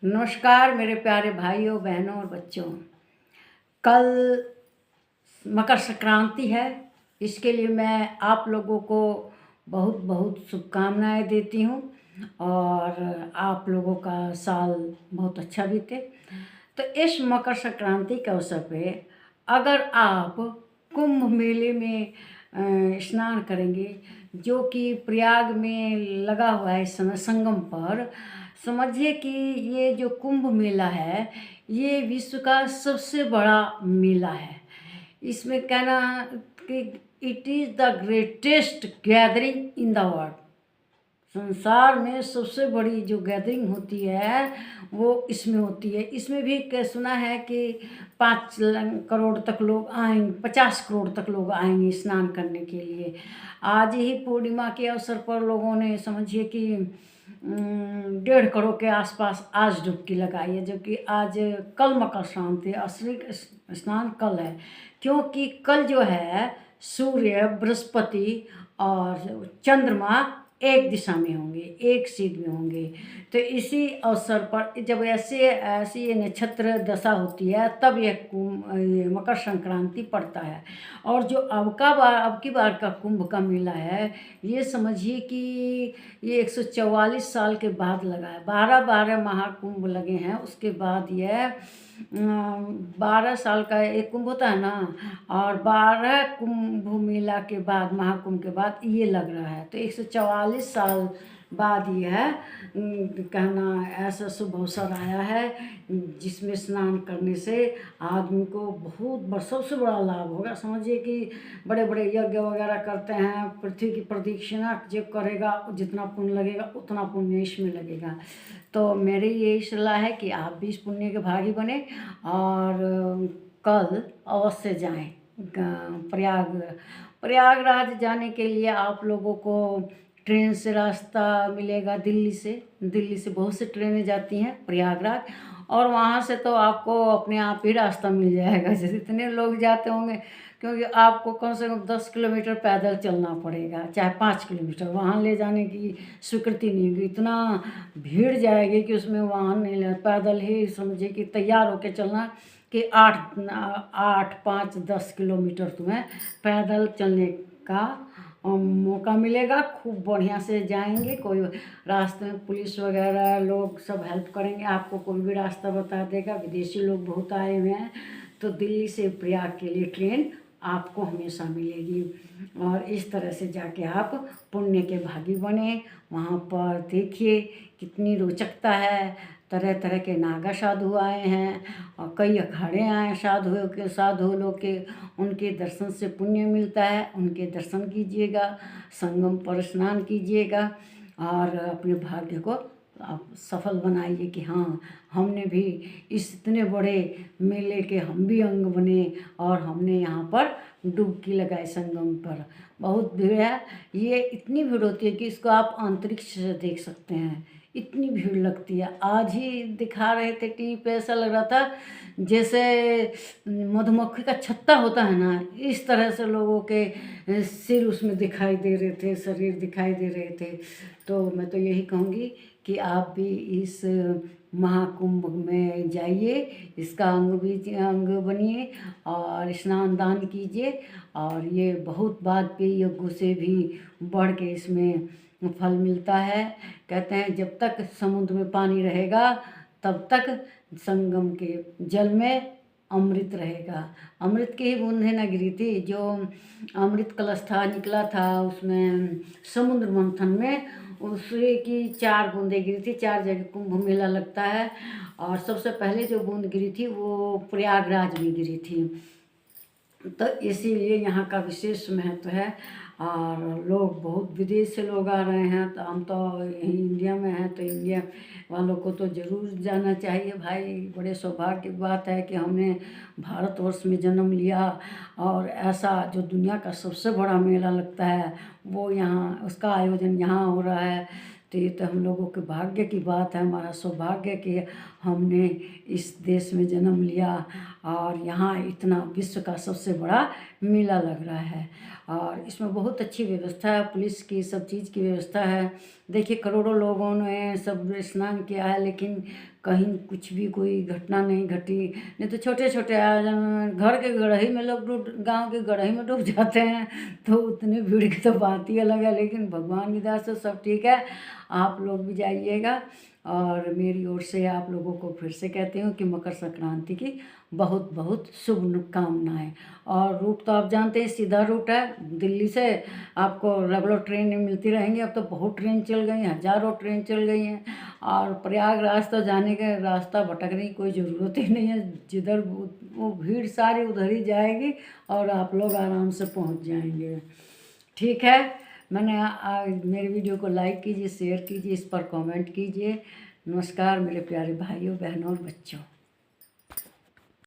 नमस्कार मेरे प्यारे भाइयों बहनों और बच्चों। कल मकर संक्रांति है। इसके लिए मैं आप लोगों को बहुत बहुत शुभकामनाएं देती हूँ और आप लोगों का साल बहुत अच्छा बीते। तो इस मकर संक्रांति के अवसर पे अगर आप कुंभ मेले में स्नान करेंगे, जो कि प्रयाग में लगा हुआ है इस समय संगम पर, समझिए कि ये जो कुंभ मेला है ये विश्व का सबसे बड़ा मेला है। इसमें कहना कि it is the greatest gathering in the world. संसार में सबसे बड़ी जो गैदरिंग होती है वो इसमें होती है। इसमें भी सुना है कि 5 करोड़ तक लोग आएंगे, 50 करोड़ तक लोग आएंगे स्नान करने के लिए। आज ही पूर्णिमा के अवसर पर लोगों ने समझिए कि 1.5 करोड़ के आसपास आज डुबकी लगाई है, जो कि आज कल मकर संक्रांति, असली स्नान कल है। क्योंकि कल जो है सूर्य, बृहस्पति और चंद्रमा एक दिशा में होंगे, एक सीध में होंगे। तो इसी अवसर पर जब ऐसी ये नक्षत्र दशा होती है तब ये मकर संक्रांति पड़ता है। और जो अब की बार का कुंभ का मेला है, ये समझिए कि ये 144 साल के बाद लगा है। 12 महाकुंभ लगे हैं, उसके बाद यह 12 साल का एक कुंभ होता है ना, और 12 कुंभ मेला के बाद, महाकुंभ के बाद ये लग रहा है। तो 144 साल बाद ये है कहना ऐसा शुभ अवसर आया है जिसमें स्नान करने से आदमी को बहुत सबसे बड़ा लाभ होगा। समझिए कि बड़े बड़े यज्ञ वगैरह करते हैं, पृथ्वी की प्रदक्षिणा जो करेगा जितना पुण्य लगेगा उतना पुण्य इसमें लगेगा। तो मेरी यही सलाह है कि आप भी इस पुण्य के भागी बने और कल अवश्य जाएं। प्रयागराज जाने के लिए आप लोगों को ट्रेन से रास्ता मिलेगा। दिल्ली से बहुत सी ट्रेनें जाती हैं प्रयागराज, और वहाँ से तो आपको अपने आप ही रास्ता मिल जाएगा। जैसे इतने लोग जाते होंगे, क्योंकि आपको कम से कम 10 किलोमीटर पैदल चलना पड़ेगा, चाहे 5 किलोमीटर। वहाँ ले जाने की स्वीकृति नहीं होगी, इतना भीड़ जाएगी कि उसमें वाहन नहीं ले, पैदल ही समझिए कि तैयार होकर चलना कि 8, 5, 10 किलोमीटर तुम्हें पैदल चलने का मौका मिलेगा। खूब बढ़िया से जाएंगे। कोई रास्ते में पुलिस वगैरह लोग सब हेल्प करेंगे आपको, कोई भी रास्ता बता देगा। विदेशी लोग बहुत आए हुए हैं। तो दिल्ली से प्रयाग के लिए ट्रेन आपको हमेशा मिलेगी, और इस तरह से जाके आप पुण्य के भागी बने। वहाँ पर देखिए कितनी रोचकता है। तरह तरह के नागा साधु आए हैं और कई अखाड़े आए साधु लोग के, उनके दर्शन से पुण्य मिलता है। उनके दर्शन कीजिएगा, संगम पर स्नान कीजिएगा और अपने भाग्य को आप सफल बनाइए कि हाँ, हमने भी इस इतने बड़े मेले के हम भी अंग बने और हमने यहाँ पर डुबकी लगाई संगम पर। बहुत भीड़ है। ये इतनी भीड़ होती है कि इसको आप अंतरिक्ष से देख सकते हैं, इतनी भीड़ लगती है। आज ही दिखा रहे थे टीवी पे, ऐसा लग रहा था जैसे मधुमक्खी का छत्ता होता है ना, इस तरह से लोगों के सिर उसमें दिखाई दे रहे थे, शरीर दिखाई दे रहे थे। तो मैं तो यही कहूँगी कि आप भी इस महाकुंभ में जाइए, इसका अंग बनिए और स्नान दान कीजिए। और ये बहुत बाद पे यज्ञों से भी बढ़ के इसमें फल मिलता है। कहते हैं जब तक समुद्र में पानी रहेगा तब तक संगम के जल में अमृत रहेगा। अमृत की ही बूंदें न गिरी थी, जो अमृत कलश था निकला था उसमें समुद्र मंथन में, उससे की 4 बूंदें गिरी थी। 4 जगह कुंभ मेला लगता है और सबसे पहले जो बूंद गिरी थी वो प्रयागराज में गिरी थी। तो इसीलिए यहाँ का विशेष महत्व है। और लोग बहुत विदेश से लोग आ रहे हैं। तो हम तो यहीं इंडिया में हैं, तो इंडिया वालों को तो ज़रूर जाना चाहिए भाई। बड़े सौभाग्य की बात है कि हमने भारतवर्ष में जन्म लिया और ऐसा जो दुनिया का सबसे बड़ा मेला लगता है वो यहाँ, उसका आयोजन यहाँ हो रहा है। तो ये तो हम लोगों के भाग्य की बात है, हमारा सौभाग्य कि हमने इस देश में जन्म लिया और यहाँ इतना विश्व का सबसे बड़ा मेला लग रहा है। और इसमें बहुत अच्छी व्यवस्था है, पुलिस की सब चीज़ की व्यवस्था है। देखिए करोड़ों लोगों ने सब स्नान किया है, लेकिन कहीं कुछ भी कोई घटना नहीं घटी। नहीं तो छोटे छोटे घर के गढ़ही में लोग डूब, गांव के गढ़ही में डूब जाते हैं, तो उतनी भीड़ की तो बात ही अलग है। लेकिन भगवान की दया से सब ठीक है। आप लोग भी जाइएगा, और मेरी ओर से आप लोगों को फिर से कहती हूँ कि मकर संक्रांति की बहुत बहुत शुभकामनाएं। और रूट तो आप जानते हैं, सीधा रूट है दिल्ली से, आपको रेगुलर ट्रेन मिलती रहेंगी। अब तो बहुत ट्रेन चल गई हैं, हज़ारों ट्रेन चल गई हैं, और प्रयागराज तो जाने का रास्ता भटकने की कोई ज़रूरत ही नहीं है। जिधर वो भीड़ सारी उधर ही जाएगी, और आप लोग आराम से पहुंच जाएंगे। ठीक है, मेरे वीडियो को लाइक कीजिए, शेयर कीजिए, इस पर कमेंट कीजिए। नमस्कार मेरे प्यारे भाइयों, बहनों और बच्चों।